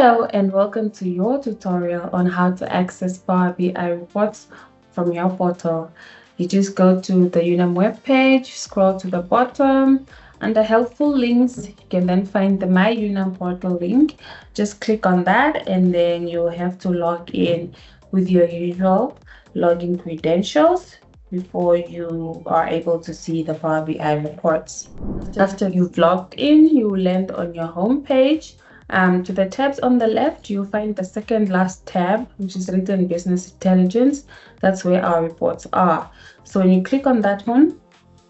Hello and welcome to your tutorial on how to access Power BI reports from your portal. You just go to the UNAM webpage, scroll to the bottom. Under helpful links, you can then find the My UNAM portal link. Just click on that and then you'll have to log in with your usual login credentials before you are able to see the Power BI reports. After you've logged in, you will land on your home page. To the tabs on the left, you'll find the second last tab, which is written Business Intelligence. That's where our reports are. So when you click on that one,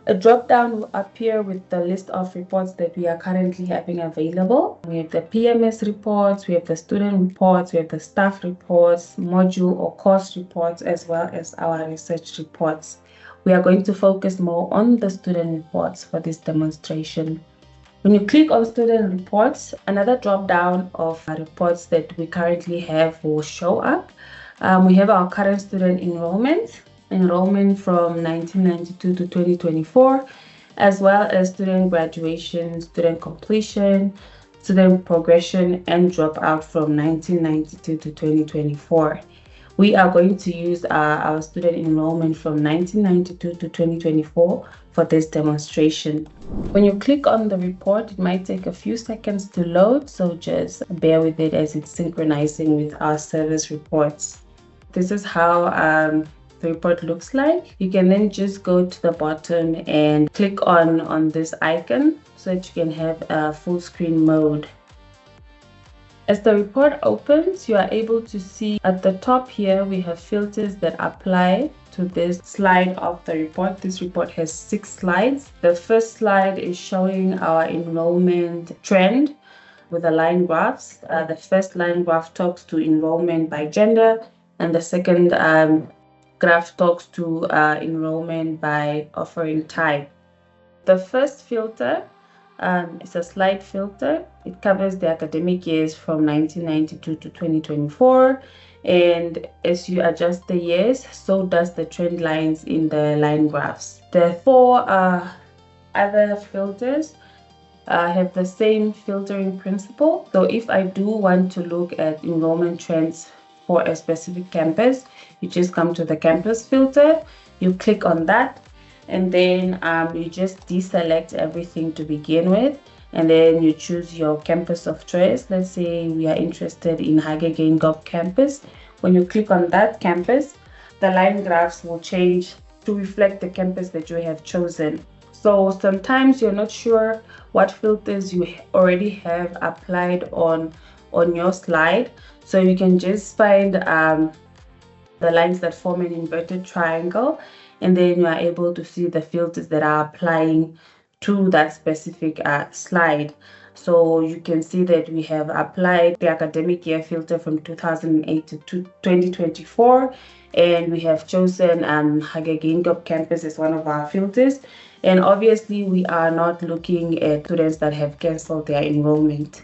a drop down will appear with the list of reports that we are currently having available. We have the PMS reports, we have the student reports, we have the staff reports, module or course reports, as well as our research reports. We are going to focus more on the student reports for this demonstration. When you click on student reports, another drop down of reports that we currently have will show up. We have our current student enrollment from 1992 to 2024, as well as student graduation, student completion, student progression, and dropout from 1992 to 2024. We are going to use our student enrollment from 1992 to 2024 for this demonstration. When you click on the report, it might take a few seconds to load, so just bear with it as it's synchronizing with our service reports. This is how the report looks like. You can then just go to the bottom and click on this icon so that you can have a full screen mode. As the report opens, you are able to see at the top here, we have filters that apply to this slide of the report. This report has 6 slides. The first slide is showing our enrollment trend with the line graphs. The first line graph talks to enrollment by gender, and the second graph talks to enrollment by offering type. The first filter is a slide filter. It covers the academic years from 1992 to 2024. And as you adjust the years, so does the trend lines in the line graphs. The 4 other filters have the same filtering principle. So if I do want to look at enrollment trends for a specific campus, you just come to the campus filter, you click on that, and then you just deselect everything to begin with, and then you choose your campus of choice. Let's say we are interested in Hage Geingob campus. When you click on that campus, the line graphs will change to reflect the campus that you have chosen. So sometimes you're not sure what filters you already have applied on your slide, so you can just find the lines that form an inverted triangle, and then you are able to see the filters that are applying to that specific slide. So you can see that we have applied the academic year filter from 2008 to 2024, and we have chosen Hage Geingob campus as one of our filters. And obviously we are not looking at students that have cancelled their enrollment.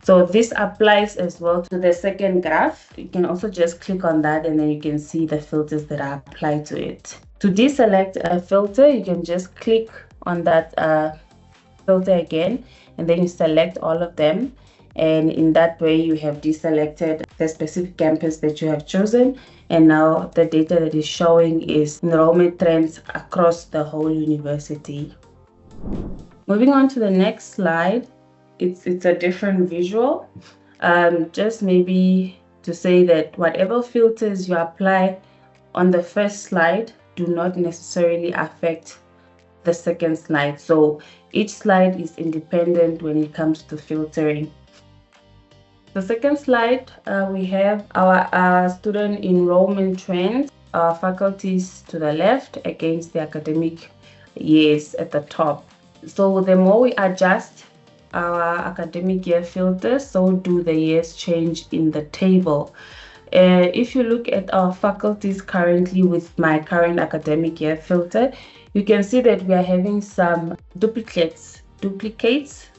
So this applies as well to the second graph. You can also just click on that, and then you can see the filters that are applied to it. To deselect a filter, you can just click on that filter again, and then you select all of them. And in that way, you have deselected the specific campus that you have chosen. And now the data that is showing is enrollment trends across the whole university. Moving on to the next slide. It's a different visual. Just maybe to say that whatever filters you apply on the first slide do not necessarily affect the second slide. So each slide is independent when it comes to filtering. The second slide, we have our student enrollment trends, our faculties to the left against the academic years at the top. So the more we adjust our academic year filter, so do the years change in the table. If you look at our faculties currently with my current academic year filter, you can see that we are having some duplicates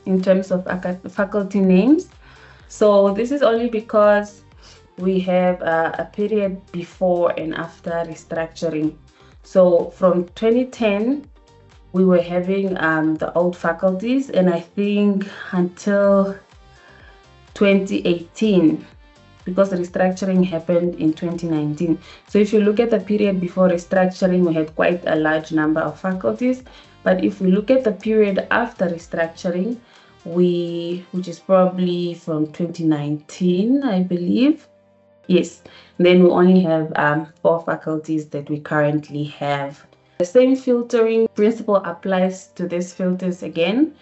in terms of faculty names. So this is only because we have a period before and after restructuring. So from 2010, we were having the old faculties, and I think until 2018, because restructuring happened in 2019. So if you look at the period before restructuring, we had quite a large number of faculties. But if we look at the period after restructuring, which is probably from 2019, I believe. Yes, then we only have 4 faculties that we currently have. The same filtering principle applies to these filters again.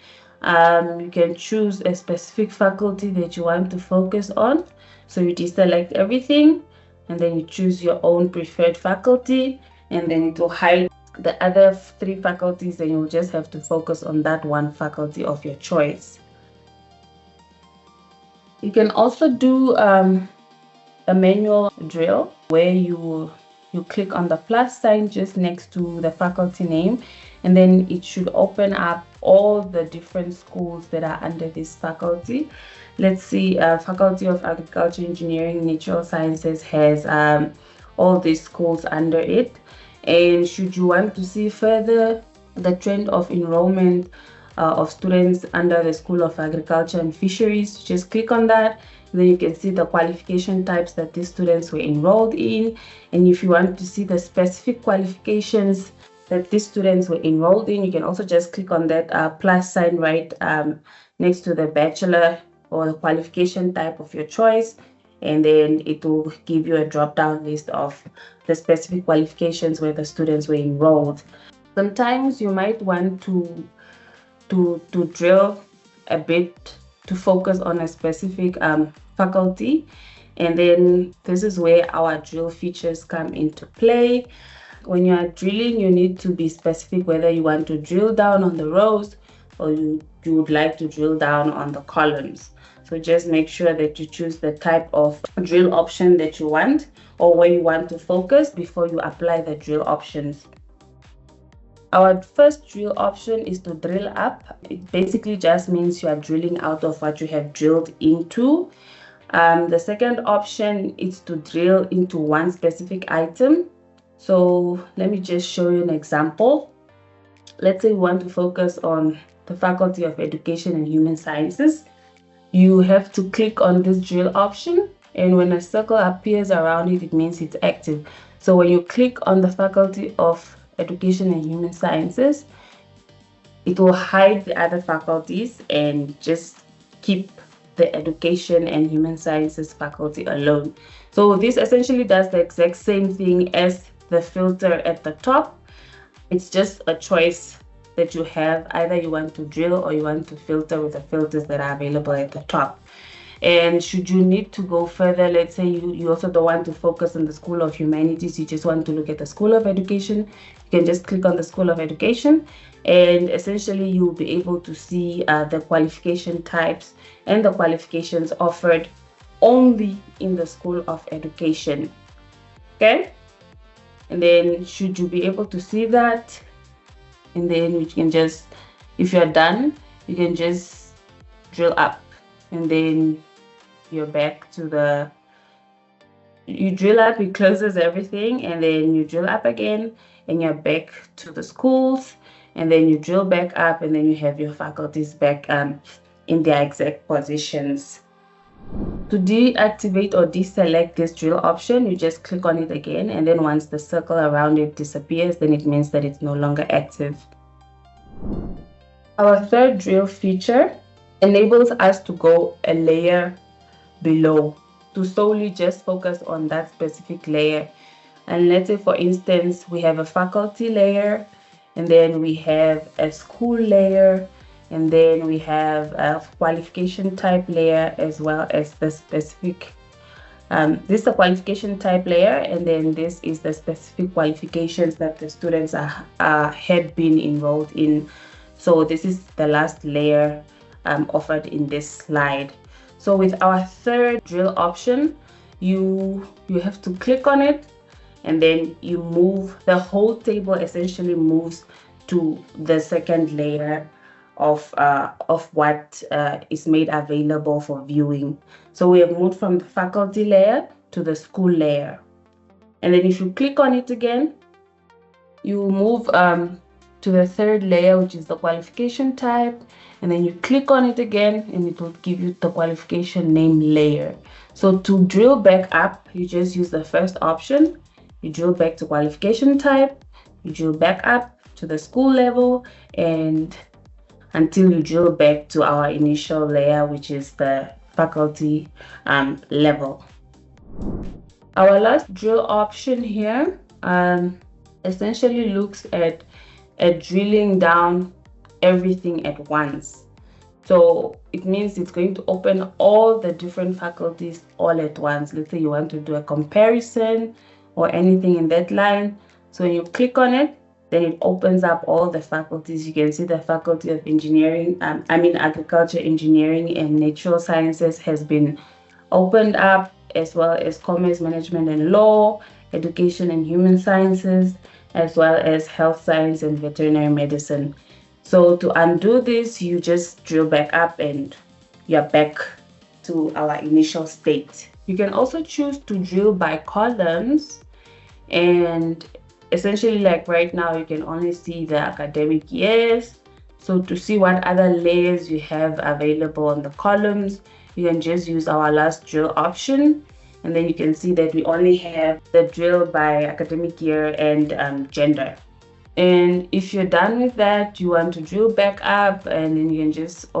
You can choose a specific faculty that you want to focus on. So you deselect everything, and then you choose your own preferred faculty, and then it will hide the other 3 faculties, and you'll just have to focus on that one faculty of your choice. You can also do a manual drill where you click on the plus sign just next to the faculty name, and then it should open up all the different schools that are under this faculty. Let's see, Faculty of Agriculture, Engineering, Natural Sciences has all these schools under it. And should you want to see further the trend of enrollment of students under the School of Agriculture and Fisheries, just click on that. Then you can see the qualification types that these students were enrolled in. And if you want to see the specific qualifications that these students were enrolled in, you can also just click on that plus sign right next to the bachelor or the qualification type of your choice. And then it will give you a drop-down list of the specific qualifications where the students were enrolled. Sometimes you might want to drill a bit to focus on a specific faculty, and then this is where our drill features come into play. When you are drilling, you need to be specific whether you want to drill down on the rows or you would like to drill down on the columns. So just make sure that you choose the type of drill option that you want or where you want to focus before you apply the drill options. Our first drill option is to drill up. It basically just means you are drilling out of what you have drilled into. The second option is to drill into one specific item. So let me just show you an example. Let's say we want to focus on the Faculty of Education and Human Sciences. You have to click on this drill option, and when a circle appears around it, it means it's active. So when you click on the Faculty of Education and Human Sciences, it will hide the other faculties and just keep the Education and Human Sciences faculty alone. So this essentially does the exact same thing as the filter at the top. It's just a choice that you have. Either you want to drill or you want to filter with the filters that are available at the top. And should you need to go further, let's say you also don't want to focus on the School of Humanities, you just want to look at the School of Education, you can just click on the School of Education, and essentially you'll be able to see the qualification types and the qualifications offered only in the School of Education. Okay? And then should you be able to see that, and then you can just, if you're done, you can just drill up, and then you're back to you drill up, it closes everything, and then you drill up again, and you're back to the schools, and then you drill back up, and then you have your faculties back in their exact positions. To deactivate or deselect this drill option, you just click on it again, and then once the circle around it disappears, then it means that it's no longer active. Our third drill feature enables us to go a layer below, to solely just focus on that specific layer. And let's say, for instance, we have a faculty layer, and then we have a school layer, and then we have a qualification type layer, as well as the specific this is the qualification type layer, and then this is the specific qualifications that the students had been enrolled in. So this is the last layer offered in this slide. So with our third drill option, you have to click on it, and then you move, the whole table essentially moves to the second layer of what is made available for viewing. So we have moved from the faculty layer to the school layer. And then if you click on it again, you move to the third layer, which is the qualification type, and then you click on it again and it will give you the qualification name layer. So to drill back up, you just use the first option. You drill back to qualification type, you drill back up to the school level, and until you drill back to our initial layer, which is the faculty level. Our last drill option here essentially looks at drilling down everything at once. So it means it's going to open all the different faculties all at once. Let's say you want to do a comparison or anything in that line. So when you click on it, then it opens up all the faculties. You can see the Faculty of Engineering, Agriculture, Engineering, and Natural Sciences has been opened up, as well as Commerce, Management, and Law, Education and Human Sciences, as well as Health Science and Veterinary Medicine. So to undo this, you just drill back up and you're back to our initial state. You can also choose to drill by columns, and essentially, like right now, you can only see the academic years. So to see what other layers you have available on the columns, you can just use our last drill option, and then you can see that we only have the drill by academic year and gender. And if you're done with that, you want to drill back up, and then you can just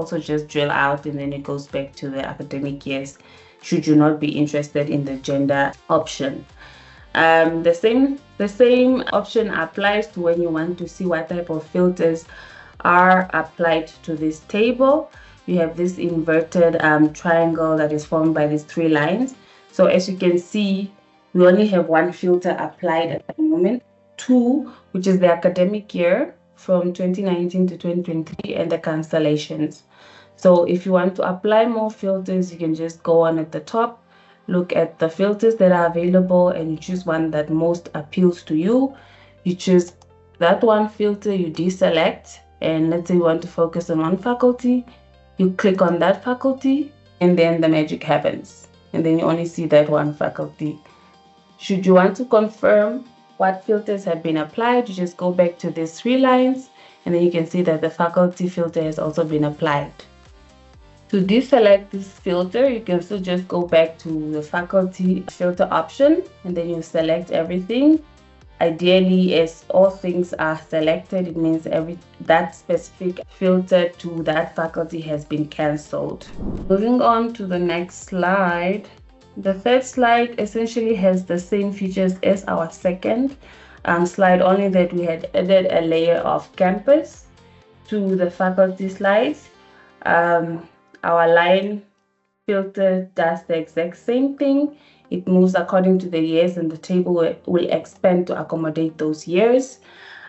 drill out, and then it goes back to the academic years, should you not be interested in the gender option. The same option applies to when you want to see what type of filters are applied to this table. You have this inverted triangle that is formed by these three lines. So as you can see, we only have one filter applied at the moment, two, which is the academic year from 2019 to 2023, and the constellations. So if you want to apply more filters, you can just go on at the top, look at the filters that are available, and you choose one that most appeals to you. You choose that one filter, you deselect, and let's say you want to focus on one faculty, you click on that faculty, and then the magic happens, and then you only see that one faculty. Should you want to confirm what filters have been applied, you just go back to these three lines, and then you can see that the faculty filter has also been applied. To deselect this filter, you can still just go back to the faculty filter option, and then you select everything. Ideally, as all things are selected, it means that specific filter to that faculty has been cancelled. Moving on to the next slide. The third slide essentially has the same features as our second slide, only that we had added a layer of campus to the faculty slides. Our line filter does the exact same thing. It moves according to the years, and the table will expand to accommodate those years.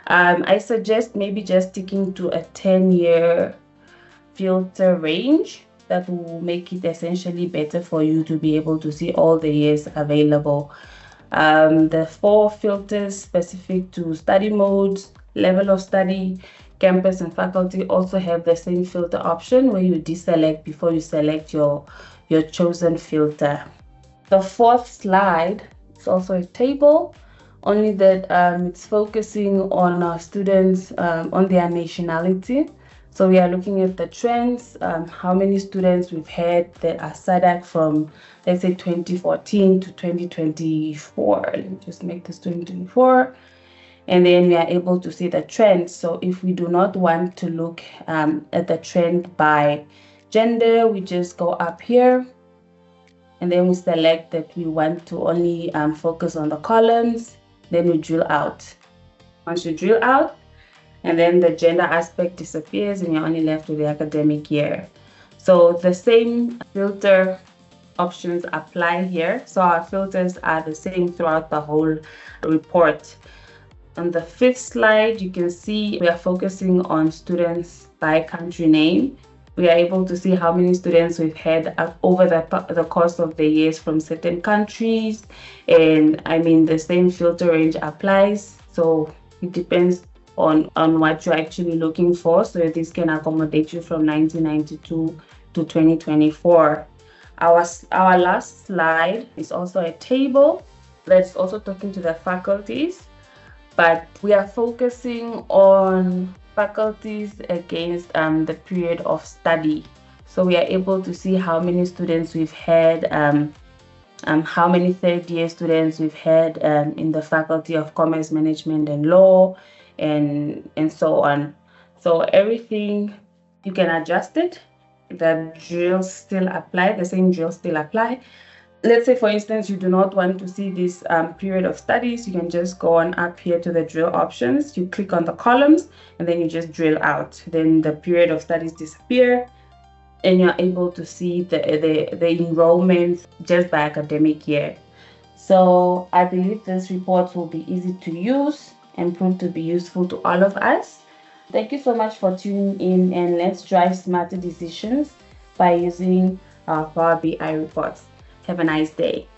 I suggest maybe just sticking to a 10-year filter range. That will make it essentially better for you to be able to see all the years available. The 4 filters specific to study modes, level of study, campus, and faculty also have the same filter option where you deselect before you select your chosen filter. The fourth slide is also a table, only that it's focusing on our students on their nationality. So we are looking at the trends, how many students we've had that are SADC from, let's say, 2014 to 2024. Let me just make this 2024. And then we are able to see the trends. So if we do not want to look at the trend by gender, we just go up here, and then we select that we want to only focus on the columns. Then we drill out. Once you drill out, and then the gender aspect disappears, and you're only left with the academic year. So the same filter options apply here. So our filters are the same throughout the whole report. On the fifth slide, you can see we are focusing on students by country name. We are able to see how many students we've had over the course of the years from certain countries. And I mean, the same filter range applies. So it depends on what you're actually looking for. So this can accommodate you from 1992 to 2024. Our last slide is also a table that's also talking to the faculties. but we are focusing on faculties against the period of study. So we are able to see how many students we've had, how many third year students we've had in the Faculty of Commerce, Management and Law, and so on. So everything, you can adjust it. The drills still apply, the same drills still apply. Let's say, for instance, you do not want to see this period of studies, you can just go on up here to the drill options. You click on the columns and then you just drill out. Then the period of studies disappear and you're able to see the enrollments just by academic year. So I believe this report will be easy to use and prove to be useful to all of us. Thank you so much for tuning in, and let's drive smarter decisions by using our Power BI reports. Have a nice day.